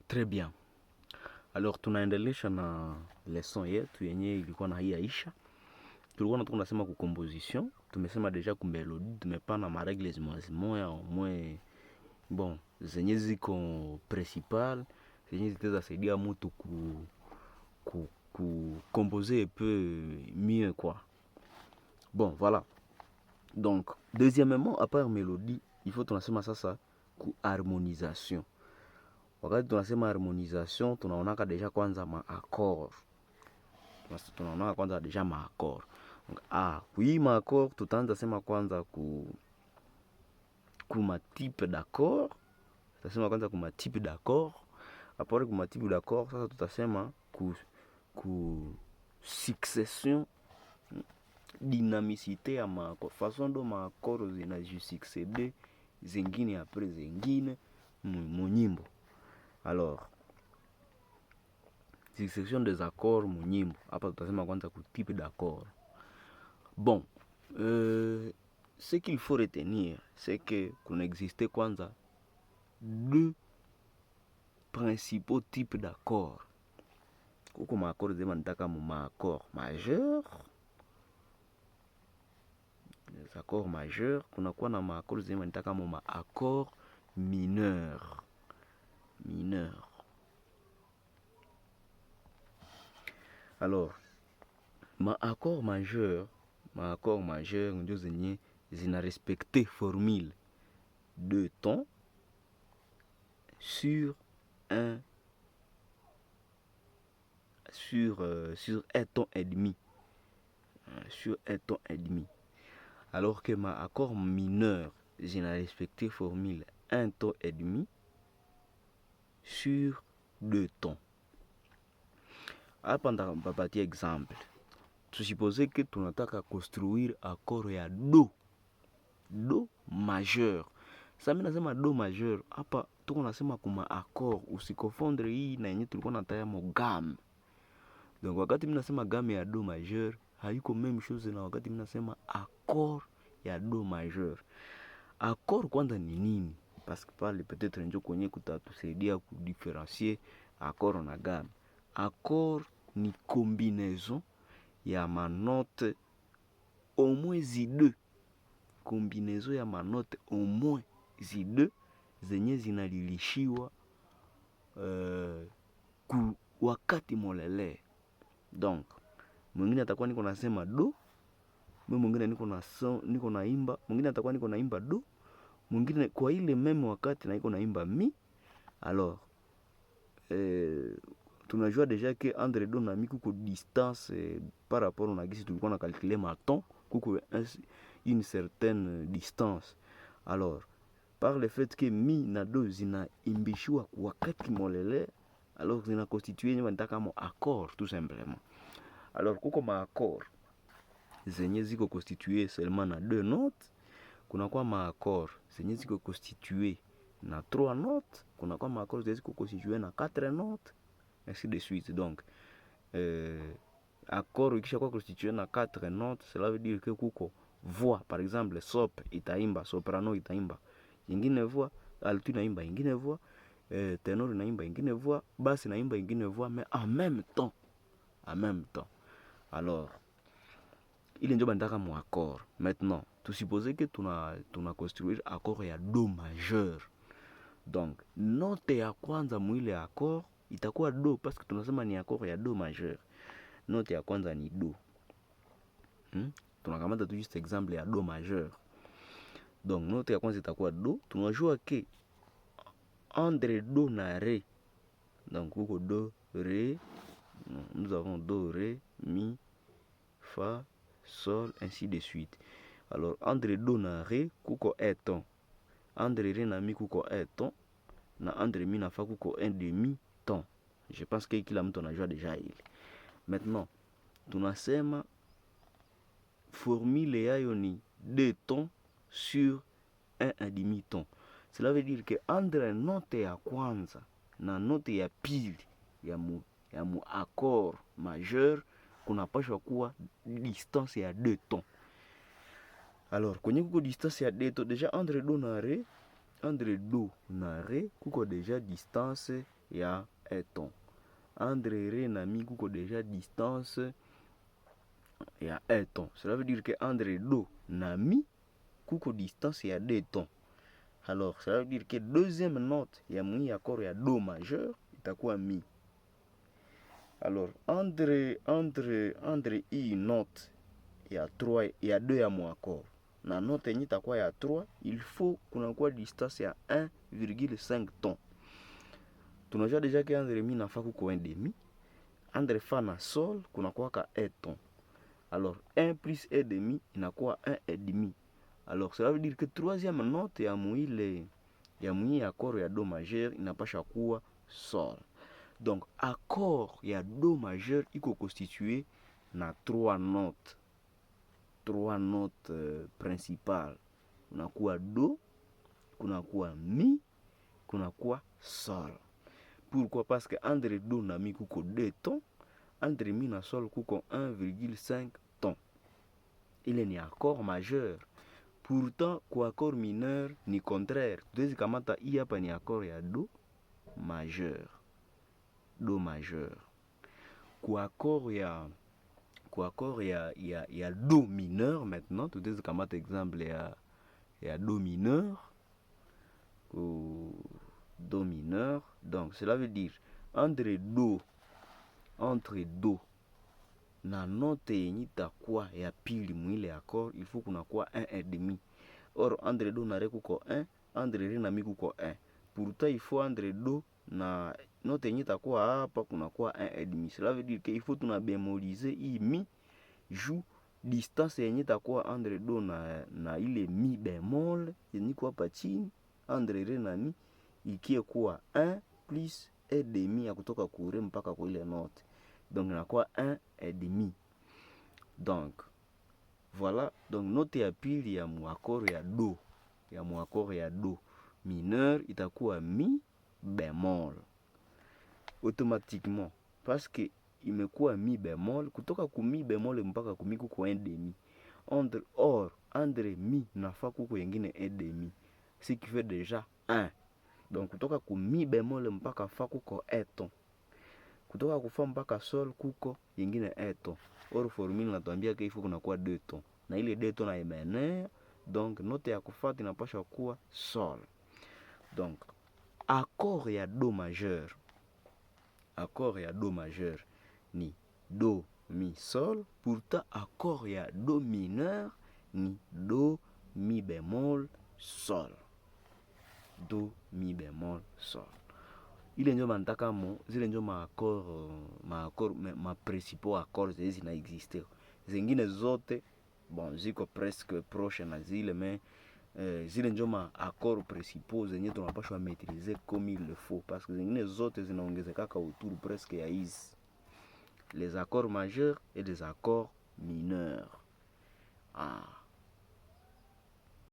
Très bien. Alors tunaendelesha na lesson yetu yenye ilikuwa na haiyaisha. Tulikuwa nataka nasema ku composition, tumesema deja ku melody, tumepana ma règles zimoya au moins bon, zenye ziko principal, zenye zitaweza saidia mtu ku composer un peu mieux quoi. Bon, voilà. Donc, deuxièmement, à part mélodie, il faut tunasema sasa ku harmonisation. Wakati tunasema harmonisation, tunaonaka deja kwanza maaccord. Tunaonaka kwanza deja maaccord. Donc, kui maaccord, tutaanza sema kwanza kuma type d'accord. Tutasema kwanza kuma type d'accord. Apore kuma type d'accord, sasa tutasema ku succession, dynamicité ya maaccord. Façon do maaccord zinajisuccede zingine après zingine mu nyimbo. Alors, succession des accords mu nyimbo. Hapa tutasema kwanza ku type d'accord. Bon, ce qu'il faut retenir, c'est que qu'on existait kwanza deux principaux types d'accords. Kuko maaccord zema nitaka mu maaccord majeur. Les accords majeurs, kunakuwa na maaccord zema nitaka mu maaccord mineur. Mineur. Alors, maaccord majeur ndio zenye zina respecter formule de ton sur un ton et demi. Sur un ton et demi. Alors que maaccord mineur zina respecter formule un ton et demi sur deux tons. Hapa ndapatia exemple. Tusipose que tunataka construire accord ya do majeur. Sasa mimi nasema do majeur, hapa tuko nasema kuma accord, usikofondre hii na yenye tulikuwa nataya mo gamme. Donc wakati mimi nasema gamme ya do majeur, haiko même chose na wakati mimi nasema accord ya do majeur. Accord kwanza ni nini? Parce que pale peut-être ndio kwenye kutatusaidia kudifferencier accord na gamme. Accord ni combinaison ya manote au moins zi2. Combinaison ya manote au moins zi2 zenye zinalilishiwa ku wakati molele. Donc mwingine atakuwa niko nasema do, mwingine niko naimba, mwingine atakuwa niko naimba do, mwingine kwa ile meme wakati na niko naimba mi. Alors tunajua deja que entre do na mi kuko distance par rapport na gisi tulikuwa na calculer ma ton, kuko une certaine distance. Alors par le fait que mi na do zinaimbishiwa wakati molele, alors zina constituer nyuma nitaka mo accord tout simplement. Alors kuko ma accord zenye ziko constitué seulement na deux notes, kuna kwa ma accord zenye ziko constitué na trois notes, kuna kwa ma accord zenye ziko constitué na quatre notes, ainsi de suite. Donc accord ikisha kwa constitué na quatre notes, cela veut dire que kuko voix, par exemple sop itaimba, soprano itaimba ingine voix, alto inaimba ingine voix, ténor inaimba ingine voix, basse inaimba ingine voix, mais en même temps. Alors ile ndio bandaka mu accord. Maintenant tu suppose que tuna construire accord ya do majeur. Donc note ya kwanza mwile accord itakuwa do, parce que tunasema ni accord ya do majeur. Note ya kwanza ni do. Tunakamata tu juste exemple ya do majeur. Donc note ya kwanza itakuwa do. Tunajua ke entre do na ré, donc kuko do, ré, nous avons do, ré, mi, fa, sol, ainsi de suite. Alors entre do na ré kuko un ton, entre ré na mi kuko un ton, na entre mi na fa kuko un demi ton. Je pense que kila mtu anajua deja ile. Maintenant tunasema formule yayo ni deux tons sur un demi ton. Cela veut dire que entre note ya kwanza na note ya pili ya mu accord majeur kunapashwa kuwa distance ya deux tons. Alors kwenye kuko distance ya deux tons, déjà entre do na ré Entre do na re kuko deja distance ya un ton. Entre re na mi kuko deja distance ya un ton. Cela veut dire que entre do na mi kuko distance ya 2 tons. Alors cela veut dire que deuxième note ya mwi accord ya do majeur itakuwa mi. Alors entre hii note ya 3 ya 2 ya mu accord na note yenye itakuwa ya 3, il faut kunakuwa distance ya 1,5 ton. Tunajua deja que entre mi na fa kuko 1 demi, entre fa na sol kunakuwa ka 1 ton. Alors 1 plus 1 demi inakuwa 1 et demi. Alors cela veut dire que troisième note ya mwi accord ya do majeur inapasha kuwa sol. Donc accord ya do majeur iko constitué na 3 notes. 3 notes principales. Kunakuwa do, kunakuwa mi, kunakuwa sol. Pourquoi? Parce que entre do na mi kuko 2 tons, entre mi na sol kuko 1,5 ton. Ile ni accord majeur. Pourtant kwa accord mineur ni contraire. Tuwezi kamata hii hapa ni accord ya do majeur. Do majeur. Kwa accord ya do mineur maintenant, tuwezi kamata exemple ya do mineur. Do mineur. Donc cela veut dire entre do na note yenye itakuwa ya pili mwile accord, il faut kunakuwa 1 et demi. Or entre do na re kuko 1, entre re na mi kuko 1. Pourtant il faut entre do na note yenye itakuwa hapa kunakuwa 1 et demi. Cela veut dire que il faut tuna bémoliser hii mi juu distance yenye itakuwa entre do na ile mi bemol yenye kwa hapa chini entre re na mi ikie kuwa 1 plus 1 demi ya kutoka kure mpaka kwa ile note. Donc inakuwa 1 et demi. Donc voilà, donc note ya pili ya mu accord ya do mineur itakuwa mi bemol. Automatiquement parce que imekuwa mi bemol, kutoka ku mi bemol mpaka ku mi kuko 1 demi. Entre mi na fa kuko yengine 1 demi, ce qui fait déjà 1. Donc kutoka ku mi bemol mpaka fa kuko 1 ton. Kutoka kufa mpaka sol kuko yengine 1 ton. Or formule natuambia ke ifo kunakuwa 2 tons. Na ile 2 tons na imenea, donc note ya kufata inapaswa kuwa sol. Donc accord ya do majeur. Accord ya do majeur ni do mi sol. Pourtant accord ya do mineur ni do mi bemol sol. Do mi bemol sol. Ile njo mantaka mo, zile njo ma principaux accords zezi na existe. Zingine zote bon ziko presque proche na zile, mais zile njo ma accords principaux zenye tunapashwa maîtriser comme il le faut, parce que zingine zote zinaongezekaka autour presque ya hizi les accords majeurs et les accords mineurs.